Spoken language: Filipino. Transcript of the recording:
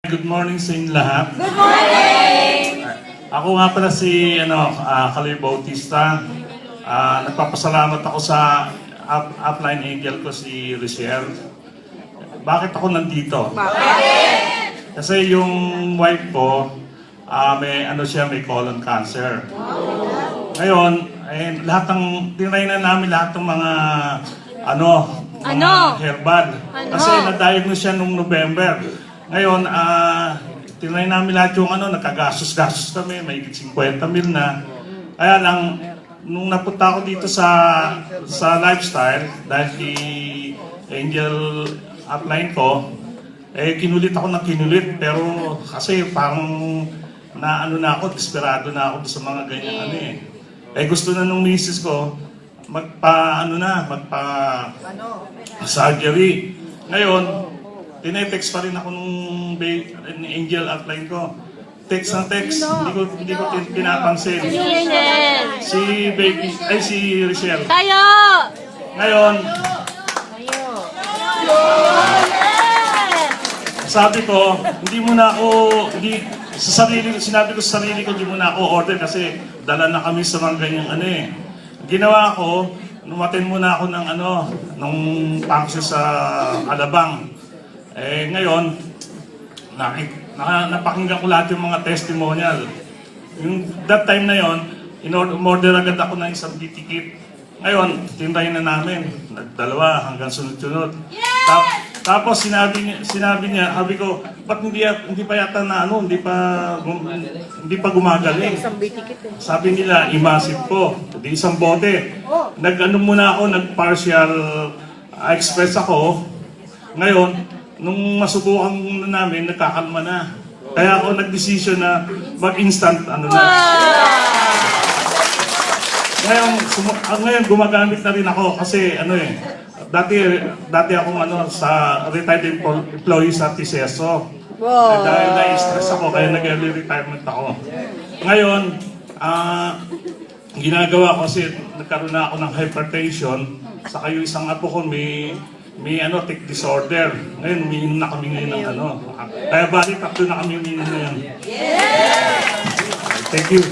Good morning sa inyo lahat. Good morning! Ako nga pala si Kaloy Bautista. Nagpapasalamat ako sa upline angel ko si Richelle. Bakit ako nandito? Bakit? Kasi yung wife ko, may colon cancer. Ngayon, lahat ng tinry na namin lahat ng mga herbal. Kasi na-diagnose siya nung November. Ngayon, tinry namin lahat yung nagkagastos-gastos kami, may 50 mil na. Kaya lang, nung napunta ako dito sa lifestyle, dahil si Angel upline ko, kinulit ako ng kinulit. Pero kasi parang na desperado na ako sa mga ganyan gusto na nung misis ko, surgery. Ngayon, tinetext pa rin ako nung angel upline ko. Text ng text, hindi ko pinapansin. Si Richelle. Tayo! Ngayon, sabi ko, sinabi ko sa sarili ko, hindi mo na ako order kasi dala na kami sa mga ganyang Ginawa ko, numatin muna ako ng function sa Alabang. Ngayon, napakinggan ko lahat yung mga testimonial. That time na yon, in-order agad ako ng isang ticket. Ngayon, tinrayin na namin. Nagdalawa hanggang sunod-sunod. Tapos sinabi niya, sabi ko, ba't hindi pa yata hindi pa gumagaling. Sabi nila, i-massive po. Di isang bote. Muna ako, nag-partial express ako. Ngayon, nung masubukan namin, nagkakalma na. Kaya ako nag-decision na mag-instant Ngayon, gumagamit na rin ako kasi dati akong sa retired employee sa TCSO. Dahil na-stress ako, kaya nag-early retirement ako. Ngayon, ginagawa ko kasi nagkaroon na ako ng hypertension, saka yung isang apo ko may take disorder. Ngayon, umiinom na kami ngayon ng Kaya bali, tatlo na kami umiinom ngayon. Thank you.